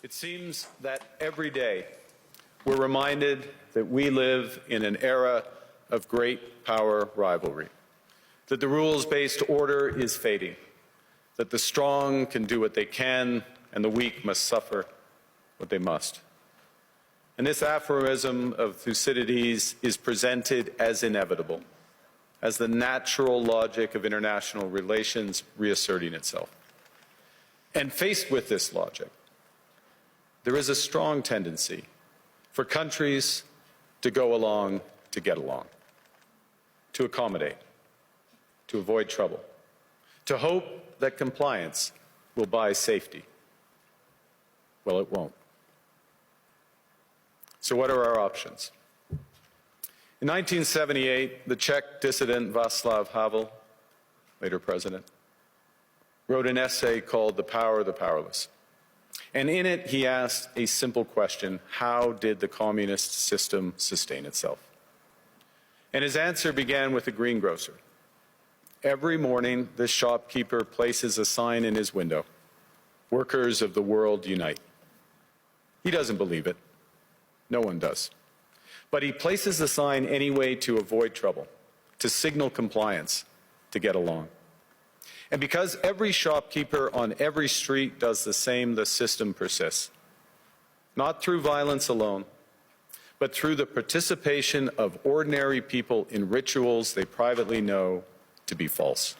It seems that every day we're reminded that we live in an era of great power rivalry, that the rules-based order is fading, that the strong can do what they can and the weak must suffer what they must. And this aphorism of Thucydides is presented as inevitable, as the natural logic of international relations reasserting itself. And faced with this logic, there is a strong tendency for countries to go along to get along, to accommodate, to avoid trouble, to hope that compliance will buy safety. Well, it won't. So what are our options? In 1978, the Czech dissident Václav Havel, later president, wrote an essay called The Power of the Powerless. And in it, he asked a simple question: how did the communist system sustain itself? And his answer began with a greengrocer. Every morning, this shopkeeper places a sign in his window: "Workers of the world unite." He doesn't believe it. No one does. But he places the sign anyway to avoid trouble, to signal compliance, to get along. And because every shopkeeper on every street does the same, the system persists. Not through violence alone, but through the participation of ordinary people in rituals they privately know to be false.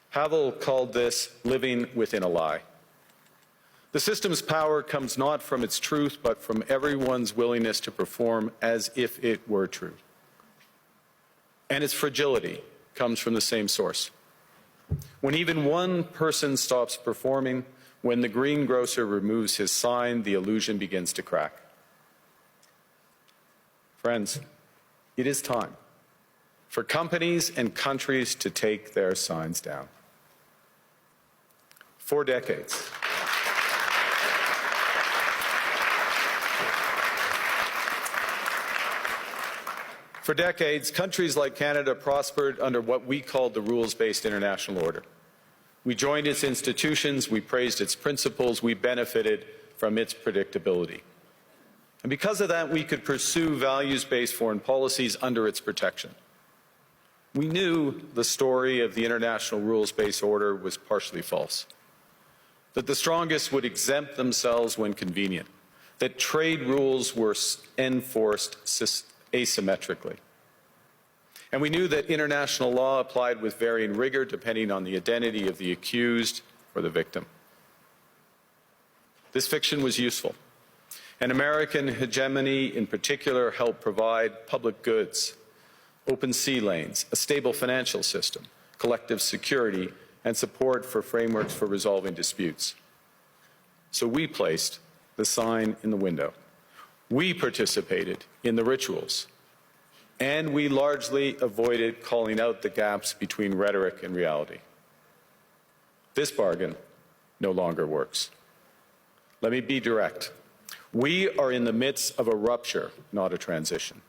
Havel called this living within a lie. The system's power comes not from its truth, but from everyone's willingness to perform as if it were true. And its fragility comes from the same source. When even one person stops performing, when the greengrocer removes his sign, the illusion begins to crack. Friends, it is time for companies and countries to take their signs down. For decades, countries like Canada prospered under what we called the rules-based international order. We joined its institutions, we praised its principles, we benefited from its predictability. And because of that, we could pursue values-based foreign policies under its protection. We knew the story of the international rules-based order was partially false, that the strongest would exempt themselves when convenient, that trade rules were enforced asymmetrically. And we knew that international law applied with varying rigor depending on the identity of the accused or the victim. This fiction was useful, and American hegemony in particular helped provide public goods, open sea lanes, a stable financial system, collective security, and support for frameworks for resolving disputes. So we placed the sign in the window. We participated in the rituals, and we largely avoided calling out the gaps between rhetoric and reality. This bargain no longer works. Let me be direct. We are in the midst of a rupture, not a transition.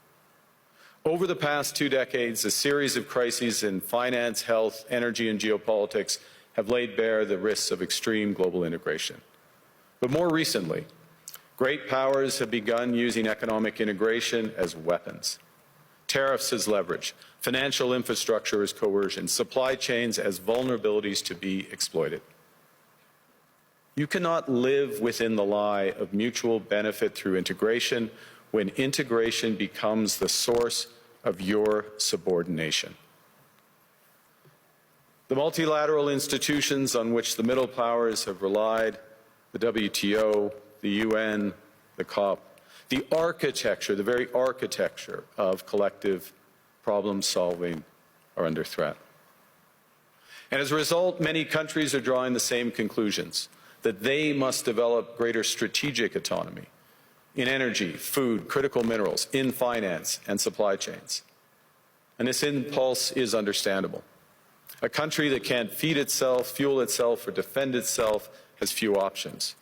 Over the past 2 decades, a series of crises in finance, health, energy, and geopolitics have laid bare the risks of extreme global integration. But more recently, great powers have begun using economic integration as weapons. Tariffs as leverage, financial infrastructure as coercion, supply chains as vulnerabilities to be exploited. You cannot live within the lie of mutual benefit through integration when integration becomes the source of your subordination. The multilateral institutions on which the middle powers have relied, the WTO, the UN, the COP, the architecture, the very architecture of collective problem solving are under threat. And as a result, many countries are drawing the same conclusions, that they must develop greater strategic autonomy in energy, food, critical minerals, in finance and supply chains. And this impulse is understandable. A country that can't feed itself, fuel itself, or defend itself has few options.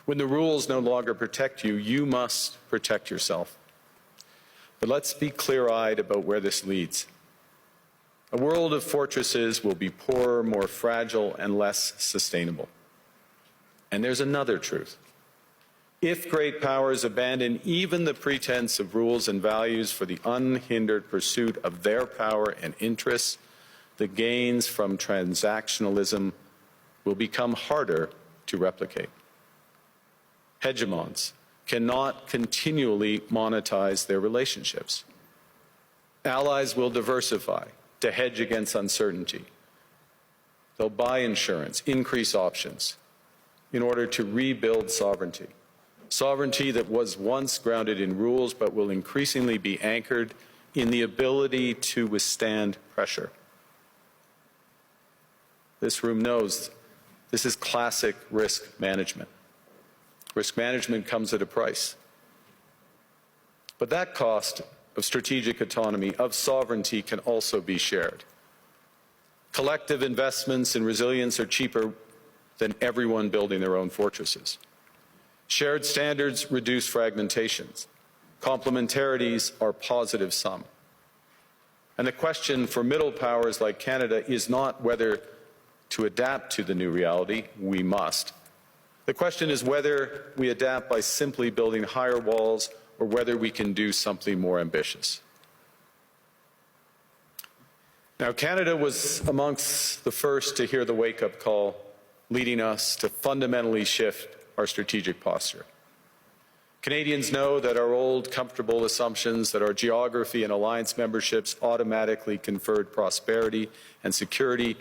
When the rules no longer protect you, you must protect yourself. But let's be clear-eyed about where this leads. A world of fortresses will be poorer, more fragile, and less sustainable. And there's another truth. If great powers abandon even the pretense of rules and values for the unhindered pursuit of their power and interests, the gains from transactionalism will become harder to replicate. Hegemons cannot continually monetize their relationships. Allies will diversify to hedge against uncertainty. They'll buy insurance, increase options in order to rebuild sovereignty. Sovereignty that was once grounded in rules but will increasingly be anchored in the ability to withstand pressure. This room knows this is classic risk management. Risk management comes at a price. But that cost of strategic autonomy, of sovereignty, can also be shared. Collective investments in resilience are cheaper than everyone building their own fortresses. Shared standards reduce fragmentations. Complementarities are positive sum. And the question for middle powers like Canada is not whether to adapt to the new reality. We must. The question is whether we adapt by simply building higher walls or whether we can do something more ambitious. Now, Canada was amongst the first to hear the wake-up call, leading us to fundamentally shift our strategic posture. Canadians know that our old, comfortable assumptions that our geography and alliance memberships automatically conferred prosperity and security,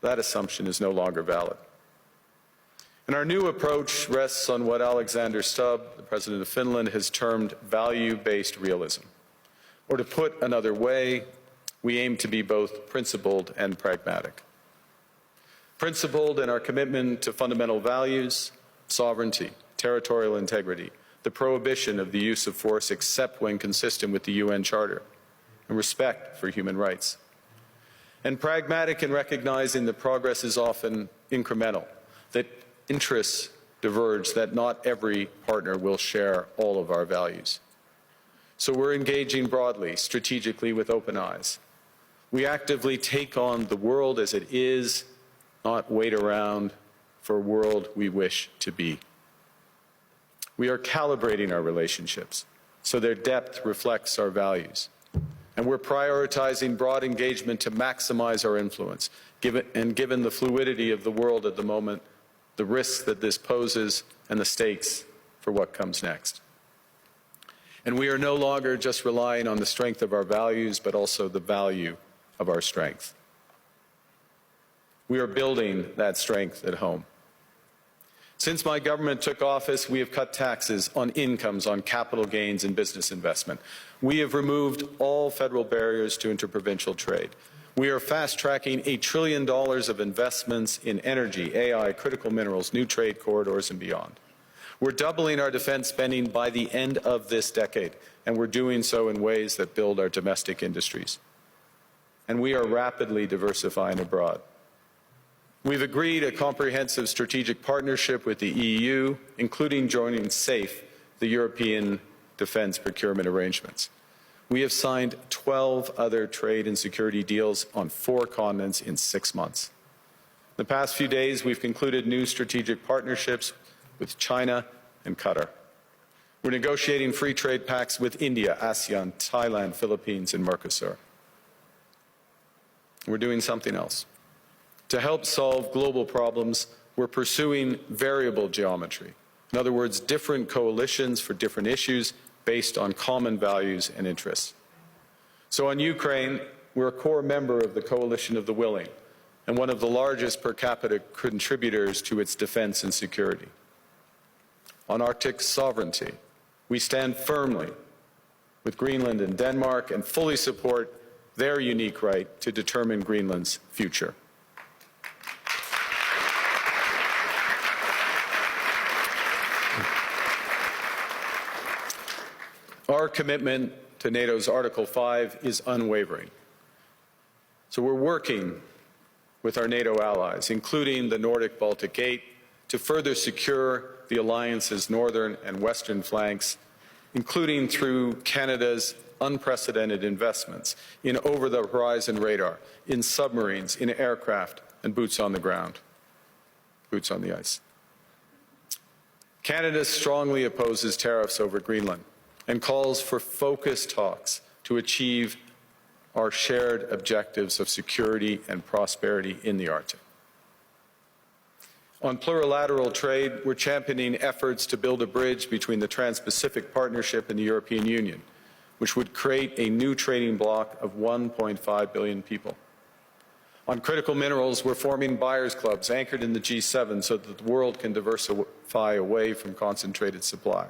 that assumption is no longer valid. And our new approach rests on what Alexander Stubb, the President of Finland, has termed value-based realism. Or to put another way, we aim to be both principled and pragmatic. Principled in our commitment to fundamental values, sovereignty, territorial integrity, the prohibition of the use of force except when consistent with the UN Charter, and respect for human rights. And pragmatic in recognizing that progress is often incremental, that interests diverge, that not every partner will share all of our values. So we're engaging broadly, strategically, with open eyes. We actively take on the world as it is, not wait around for a world we wish to be. We are calibrating our relationships so their depth reflects our values. And we're prioritizing broad engagement to maximize our influence, given the fluidity of the world at the moment, the risks that this poses, and the stakes for what comes next. And we are no longer just relying on the strength of our values, but also the value of our strength. We are building that strength at home. Since my government took office, we have cut taxes on incomes, on capital gains and business investment. We have removed all federal barriers to interprovincial trade. We are fast-tracking $1 trillion of investments in energy, AI, critical minerals, new trade corridors, and beyond. We're doubling our defense spending by the end of this decade, and we're doing so in ways that build our domestic industries. And we are rapidly diversifying abroad. We've agreed a comprehensive strategic partnership with the EU, including joining SAFE, the European Defence Procurement Arrangements. We have signed 12 other trade and security deals on 4 continents in 6 months. In the past few days, we've concluded new strategic partnerships with China and Qatar. We're negotiating free trade pacts with India, ASEAN, Thailand, Philippines, and Mercosur. We're doing something else. To help solve global problems, we're pursuing variable geometry. In other words, different coalitions for different issues based on common values and interests. So on Ukraine, we're a core member of the Coalition of the Willing and one of the largest per capita contributors to its defense and security. On Arctic sovereignty, we stand firmly with Greenland and Denmark and fully support their unique right to determine Greenland's future. Our commitment to NATO's Article 5 is unwavering. So we're working with our NATO allies, including the Nordic-Baltic Gate, to further secure the alliance's northern and western flanks, including through Canada's unprecedented investments in over-the-horizon radar, in submarines, in aircraft, and boots on the ground, boots on the ice. Canada strongly opposes tariffs over Greenland and calls for focused talks to achieve our shared objectives of security and prosperity in the Arctic. On plurilateral trade, we're championing efforts to build a bridge between the Trans-Pacific Partnership and the European Union, which would create a new trading bloc of 1.5 billion people. On critical minerals, we're forming buyers' clubs anchored in the G7 so that the world can diversify away from concentrated supply.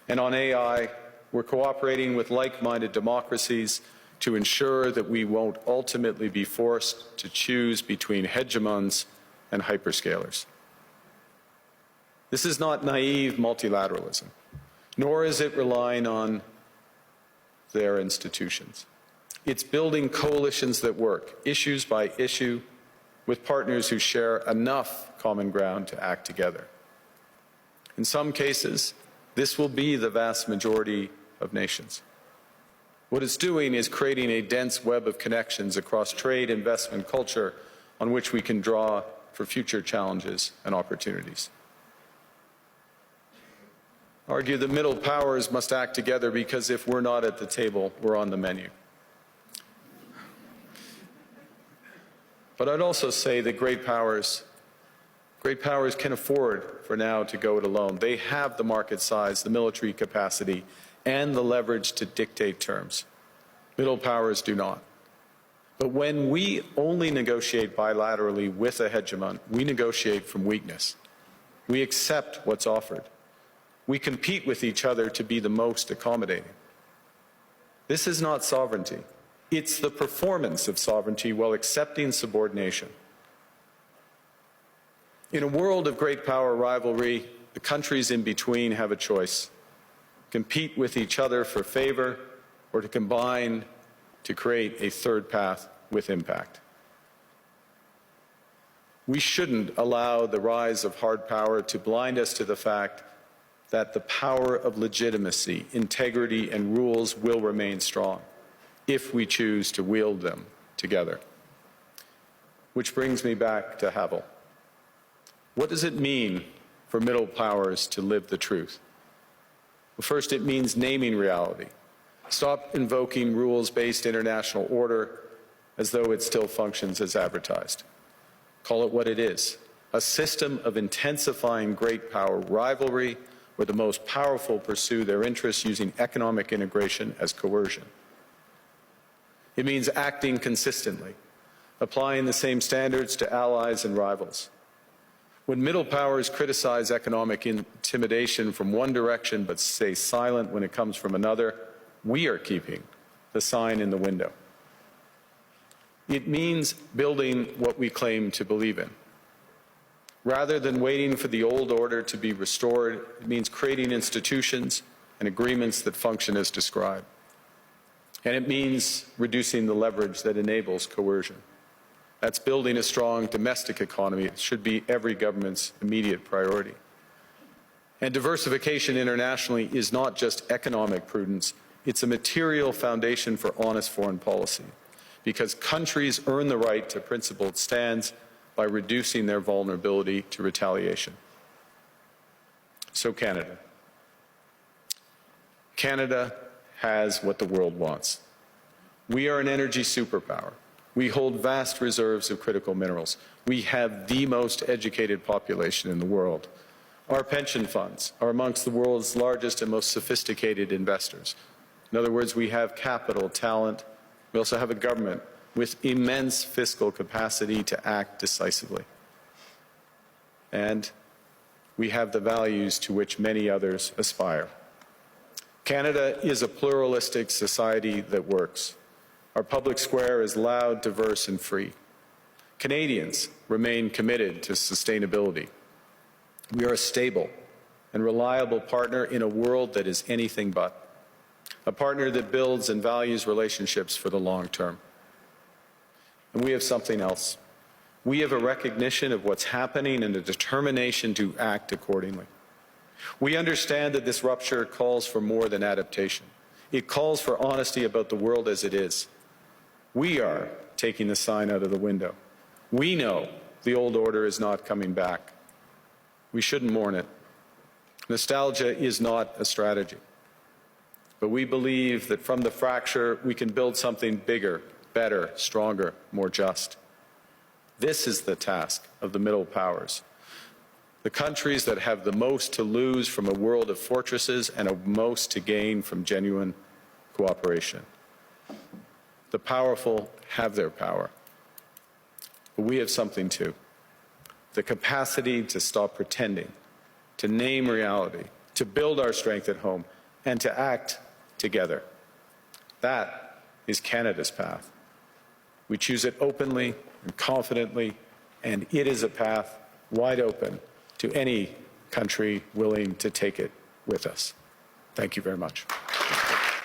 And on AI, we're cooperating with like-minded democracies to ensure that we won't ultimately be forced to choose between hegemons and hyperscalers. This is not naive multilateralism, nor is it relying on their institutions. It's building coalitions that work, issues by issue, with partners who share enough common ground to act together. In some cases, this will be the vast majority of nations. What it's doing is creating a dense web of connections across trade, investment, culture, on which we can draw for future challenges and opportunities. I argue the middle powers must act together because if we're not at the table, we're on the menu. But I'd also say that great powers can afford for now to go it alone. They have the market size, the military capacity, and the leverage to dictate terms. Middle powers do not. But when we only negotiate bilaterally with a hegemon, we negotiate from weakness. We accept what's offered. We compete with each other to be the most accommodating. This is not sovereignty. It's the performance of sovereignty while accepting subordination. In a world of great power rivalry, the countries in between have a choice: compete with each other for favor, or to combine to create a third path with impact. We shouldn't allow the rise of hard power to blind us to the fact that the power of legitimacy, integrity, and rules will remain strong if we choose to wield them together. Which brings me back to Havel. What does it mean for middle powers to live the truth? Well, first, it means naming reality. Stop invoking rules-based international order as though it still functions as advertised. Call it what it is: a system of intensifying great power rivalry where the most powerful pursue their interests using economic integration as coercion. It means acting consistently, applying the same standards to allies and rivals. When middle powers criticize economic intimidation from one direction but stay silent when it comes from another, we are keeping the sign in the window. It means building what we claim to believe in. Rather than waiting for the old order to be restored, it means creating institutions and agreements that function as described. And it means reducing the leverage that enables coercion. That's building a strong domestic economy. It should be every government's immediate priority. And diversification internationally is not just economic prudence, it's a material foundation for honest foreign policy, because countries earn the right to principled stands by reducing their vulnerability to retaliation. So Canada. Canada has what the world wants. We are an energy superpower. We hold vast reserves of critical minerals. We have the most educated population in the world. Our pension funds are amongst the world's largest and most sophisticated investors. In other words, we have capital, talent. We also have a government with immense fiscal capacity to act decisively. And we have the values to which many others aspire. Canada is a pluralistic society that works. Our public square is loud, diverse, and free. Canadians remain committed to sustainability. We are a stable and reliable partner in a world that is anything but. A partner that builds and values relationships for the long term. And we have something else. We have a recognition of what's happening and a determination to act accordingly. We understand that this rupture calls for more than adaptation. It calls for honesty about the world as it is. We are taking the sign out of the window. We know the old order is not coming back. We shouldn't mourn it. Nostalgia is not a strategy. But we believe that from the fracture, we can build something bigger, better, stronger, more just. This is the task of the middle powers. The countries that have the most to lose from a world of fortresses and the most to gain from genuine cooperation. The powerful have their power. But we have something too. The capacity to stop pretending, to name reality, to build our strength at home, and to act together. That is Canada's path. We choose it openly and confidently, and it is a path wide open to any country willing to take it with us. Thank you very much.